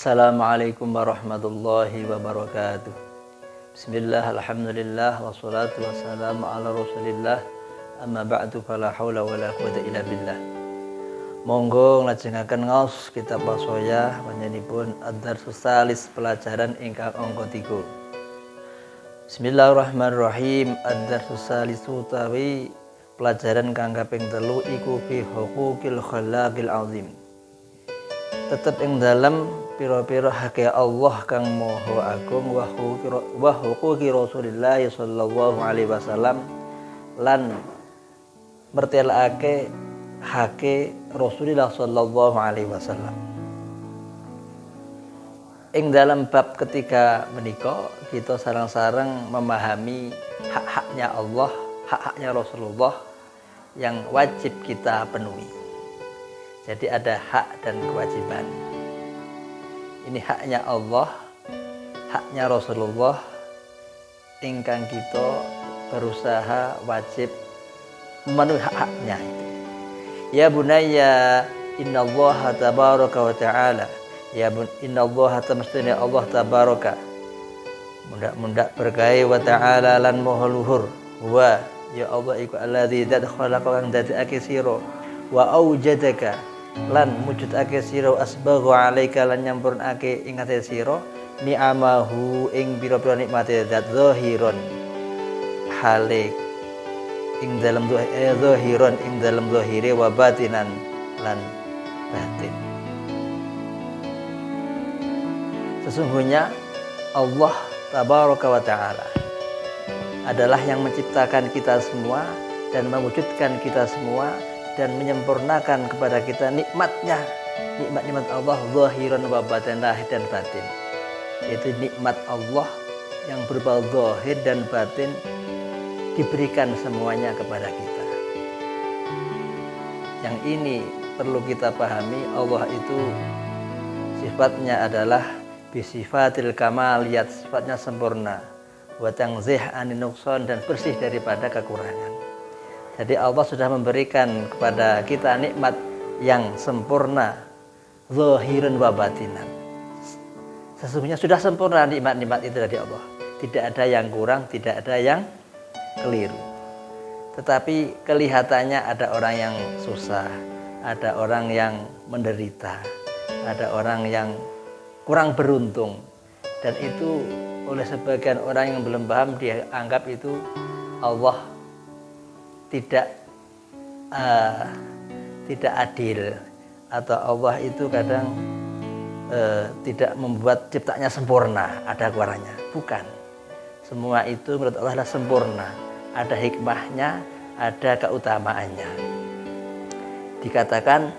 Assalamualaikum warahmatullahi wabarakatuh. Bismillah, alhamdulillah, wassalatu wassalamu ala rasulillah. Amma ba'du, fala hawla wala quwwata illa billah. Monggo nglajengaken ngaos kitab wasaya panjenenganipun ad-darsus salis, pelajaran ingkang angka 3. Bismillahirrahmanirrahim. Ad-darsus salis utawi pelajaran kang kaping 3 iku fi huquqil khallaqil azim. Tetep ing dalam pira-pira hak Allah kang maha agung wa huquqi Rasulillah sallallahu alaihi wasallam lan mertelake hake Rasulullah sallallahu alaihi wasallam. Ing dalam bab ketiga menika kita sareng-sareng memahami hak-haknya Allah, hak-haknya Rasulullah yang wajib kita penuhi. Jadi ada hak dan kewajiban. Ini haknya Allah, haknya Rasulullah ingkang kita berusaha wajib memenuhi hak-haknya. Ya bunayya, innallaha tabaraka wa ta'ala. Ya bun innallaha tamastuna Allah tabaraka. Mundak berkahi wa ta'ala lan maha luhur. Wa ya Allah iku alladzi khalaqa kang dadekake sira wa aujadaka lan mujudake sira asbaghu alaika lan nyampurnake ing atase sira ni'amahu ing pira-pira nikmate zat zahiron hale ing dalem zahiron ing dalem zahire wa batinan lan batin. Sesungguhnya Allah tabaraka wa ta'ala adalah yang menciptakan kita semua dan mewujudkan kita semua dan menyempurnakan kepada kita nikmatnya, nikmat-nikmat Allah zahiran wa batin, lahir dan batin. Itu nikmat Allah yang berupa zahir dan batin diberikan semuanya kepada kita. Yang ini perlu kita pahami, Allah itu sifatnya adalah bisifatil kamaliyat, sifatnya sempurna, wa tanzih anin nuqsan dan bersih daripada kekurangan. Jadi Allah sudah memberikan kepada kita nikmat yang sempurna, zahiran wa batinan. Sesungguhnya sudah sempurna nikmat-nikmat itu dari Allah. Tidak ada yang kurang, tidak ada yang keliru. Tetapi kelihatannya ada orang yang susah, ada orang yang menderita, ada orang yang kurang beruntung. Dan itu oleh sebagian orang yang belum paham, dia anggap itu Allah tidak adil, atau Allah itu kadang tidak membuat ciptanya sempurna, ada kekurangannya. Bukan, semua itu menurut Allah adalah sempurna, ada hikmahnya, ada keutamaannya. Dikatakan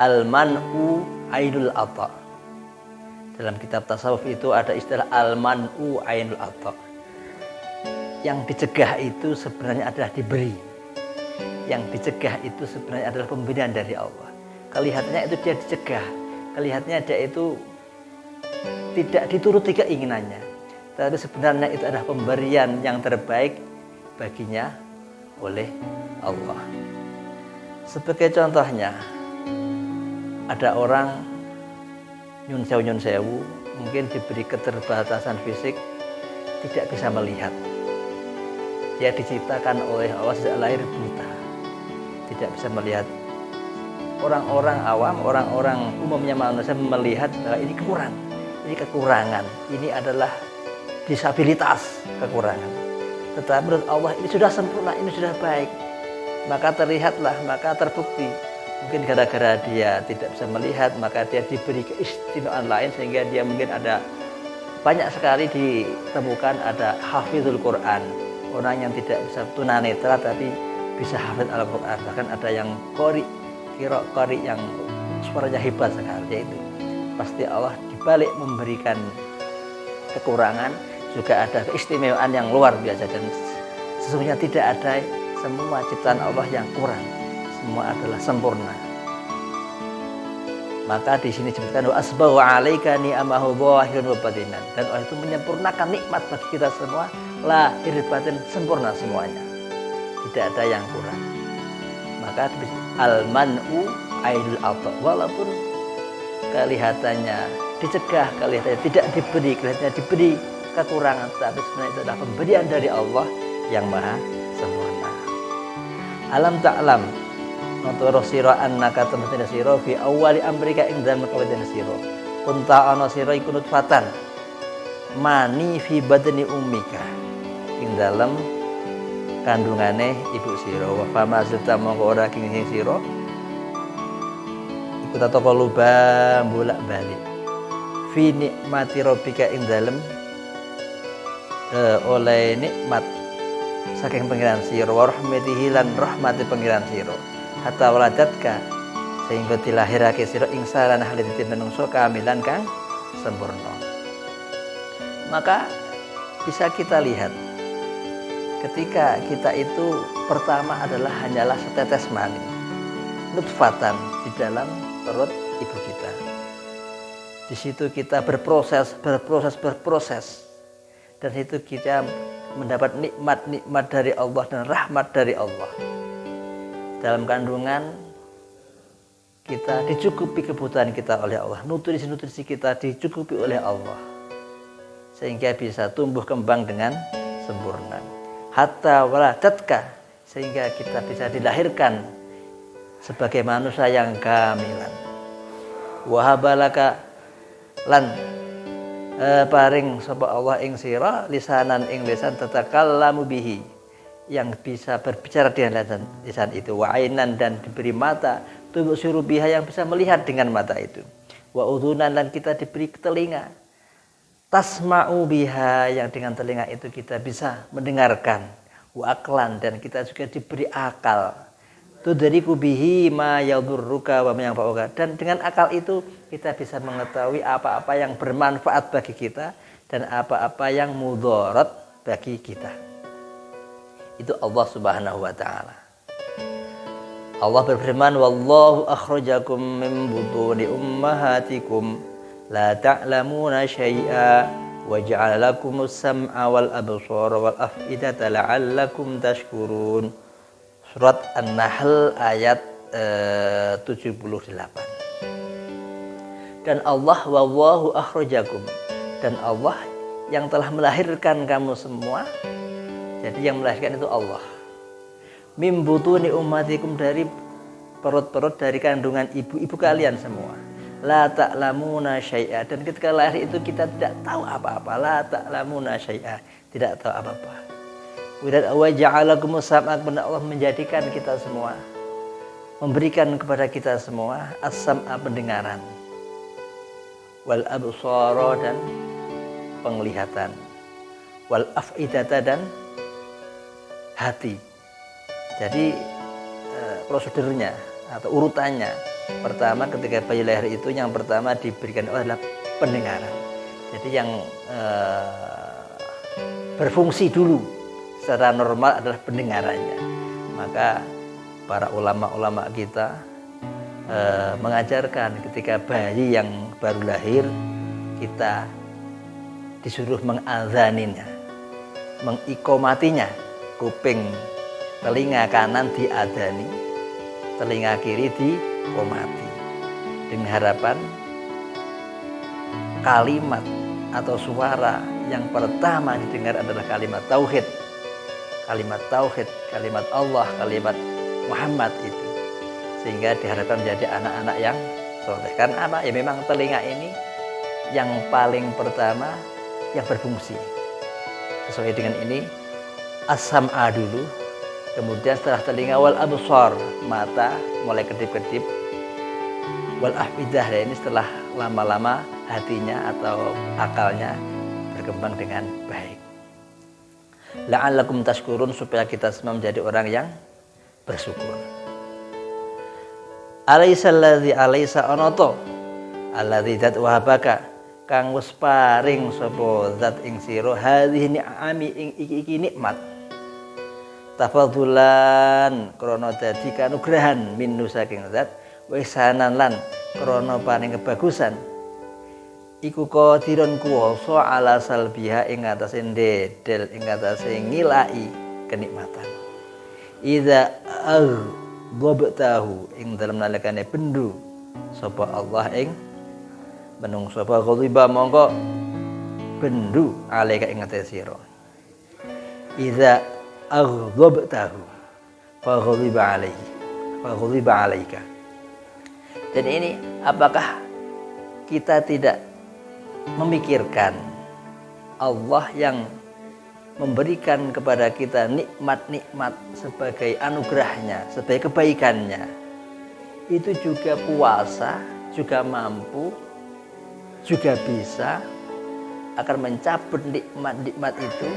al-man'u ainul ata. Dalam kitab tasawuf itu ada istilah al-man'u ainul ata. Yang dicegah itu sebenarnya adalah diberi. Yang dicegah itu sebenarnya adalah pemberian dari Allah. Kelihatannya itu dia dicegah, kelihatannya dia itu tidak dituruti keinginannya, tapi sebenarnya itu adalah pemberian yang terbaik baginya oleh Allah. Sebagai contohnya, ada orang nyun sewu mungkin diberi keterbatasan fisik, tidak bisa melihat. Dia diciptakan oleh Allah sejak lahir buta, tidak bisa melihat. Orang-orang awam, orang-orang umumnya manusia melihat bahwa ini kekurangan, ini adalah disabilitas, kekurangan. Tetapi menurut Allah ini sudah sempurna, ini sudah baik. Maka terlihatlah, maka terbukti. Mungkin gara-gara dia tidak bisa melihat, maka dia diberi keistimewaan lain sehingga dia mungkin ada banyak sekali ditemukan ada hafizul Quran. Orang yang tidak bisa tunanetra tapi bisa hafid Al-Quran. Bahkan ada yang qori yang suaranya hebat sekali. Itu pasti Allah dibalik memberikan kekurangan juga ada keistimewaan yang luar biasa. Dan sesungguhnya tidak ada semua ciptaan Allah yang kurang, semua adalah sempurna. Maka di sini disebutkan wa asbahu alaika ni'amahu zahiran wa batinan, dan Allah itu menyempurnakan nikmat bagi kita semua, lahir batin sempurna semuanya, tidak ada yang kurang. Maka al-man'u ainul ata, walaupun kelihatannya dicegah kelihatannya tidak diberi, kelihatannya diberi kekurangan, tapi sebenarnya itu adalah pemberian dari Allah yang maha sempurna. Alam ta'lam nuturo sira annaka temen sira fi awali amrika ing dalem kawitan sira kunta ana sira iku nutfatan mani fi badani ummika ing dalem kandungane ibu sira wa fama zilta mongko ora kenging sira iku tataka luba bolak-balik fi nikmati rabbika ing dalem oleh nikmat saking pangeran sira wa rahmatihi lan rahmati pangeran sira hatta waladatka sehingga dilahirake sira ingsaran halidati menungso kamilan kang sempurna. Maka bisa kita lihat ketika kita itu pertama adalah hanyalah setetes mani nutfatan di dalam perut ibu kita. Di situ kita berproses dan itu kita mendapat nikmat dari Allah dan rahmat dari Allah. Dalam kandungan kita dicukupi kebutuhan kita oleh Allah, nutrisi kita dicukupi oleh Allah, sehingga bisa tumbuh kembang dengan sempurna. Hatta waladatka, sehingga kita bisa dilahirkan sebagai manusia yang kamilan. Wahabalaka lan paring sapa Allah ing sira lisanan ing lisan tatakallamu bihi yang bisa berbicara dengan lisan itu, wa ainan dan diberi mata tubsiru biha yang bisa melihat dengan mata itu, wa udhunan dan kita diberi telinga tasma'u biha yang dengan telinga itu kita bisa mendengarkan, wa aklan dan kita juga diberi akal tudriku bihi ma yadurruka wa ma yanfa'uka dan dengan akal itu kita bisa mengetahui apa-apa yang bermanfaat bagi kita dan apa-apa yang mudarat bagi kita. Itu Allah Subhanahu wa taala. Allah berfirman, wallahu akhrajakum min butuni ummahatikum la ta'lamuna syai'a wa ja'ala lakumus sam'a wal absara wal af'idata la'allakum tashkurun. Surat An-Nahl ayat 78. Dan Allah wallahu akhrajakum, dan Allah yang telah melahirkan kamu semua. Jadi yang melahirkan itu Allah. Mim butuni ummatikum, dari perut-perut dari kandungan ibu-ibu kalian semua. La ta'lamuna syai'a, dan ketika lahir itu kita tidak tahu apa-apa. La ta'lamuna syai'a, tidak tahu apa-apa. Wa ja'alakumus sam'a, Allah menjadikan kita semua, memberikan kepada kita semua as-sam'a, pendengaran, wal absara dan penglihatan, wal af'idata dan hati. Jadi prosedurnya atau urutannya, pertama ketika bayi lahir itu yang pertama diberikan adalah pendengaran. Jadi yang berfungsi dulu secara normal adalah pendengarannya. Maka para ulama-ulama kita mengajarkan ketika bayi yang baru lahir kita disuruh mengadzaninya, mengikomatinya, kuping telinga kanan diadani, telinga kiri dikomati, dengan harapan kalimat atau suara yang pertama didengar adalah kalimat tauhid, kalimat Allah, kalimat Muhammad itu, sehingga diharapkan menjadi anak-anak yang soleh. Karena apa? Ya memang telinga ini yang paling pertama yang berfungsi. Sesuai dengan ini as-sam'a dulu, kemudian setelah telinga wal absar, mata mulai kedip-kedip, wal afidah, ini setelah lama-lama hatinya atau akalnya berkembang dengan baik. La'allakum tashkurun, supaya kita semua menjadi orang yang bersyukur. Alaysa onoto alladzi zat wahabaka kang wis paring sapa zat ing sira hadhihi ni'ami ing iki nikmat tafadzulan krana dadi kanugrahan minnu saking zat wa ihsanan lan krana paring kebagusan iku qadirun kuwasa ala salbiha ing atase ndedel ing atase ngilai kenikmatan idza aghabtahu ing dalem nalikane bendu sapa Allah ing menungso fa ghadiba mongko bendu alaika ing atase sira idza aghdabtahu fa ghadiba alaika. Dan ini apakah kita tidak memikirkan Allah yang memberikan kepada kita nikmat-nikmat sebagai anugerahnya, sebagai kebaikannya, itu juga puasa, juga mampu, juga bisa akan mencabut nikmat-nikmat itu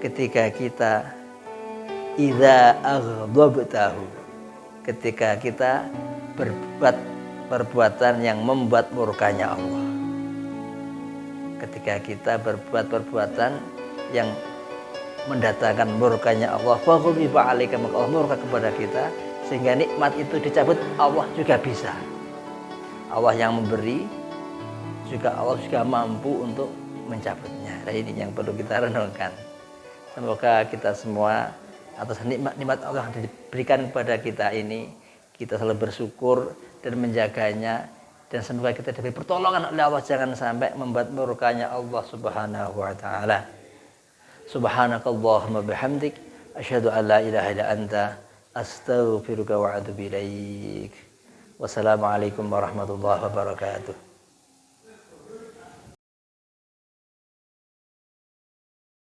ketika kita idza aghdabtahu, ketika kita berbuat perbuatan yang membuat murkanya Allah. Ketika kita berbuat perbuatan yang mendatangkan murkanya Allah, fa ghadiba 'alaika, maka Allah murka kepada kita sehingga nikmat itu dicabut. Allah juga bisa. Allah yang memberi juga, Allah juga mampu untuk mencabutnya. Nah, ini yang perlu kita renungkan. Semoga kita semua atas nikmat-nikmat Allah yang diberikan kepada kita ini, kita selalu bersyukur dan menjaganya, dan semoga kita diberi pertolongan oleh Allah, jangan sampai membuat murkanya Allah Subhanahu wa taala. Subhanakallahumma bihamdik asyhadu an la ilaha illa anta astaghfiruka wa atubu ilaik. Wassalamualaikum warahmatullahi wabarakatuh.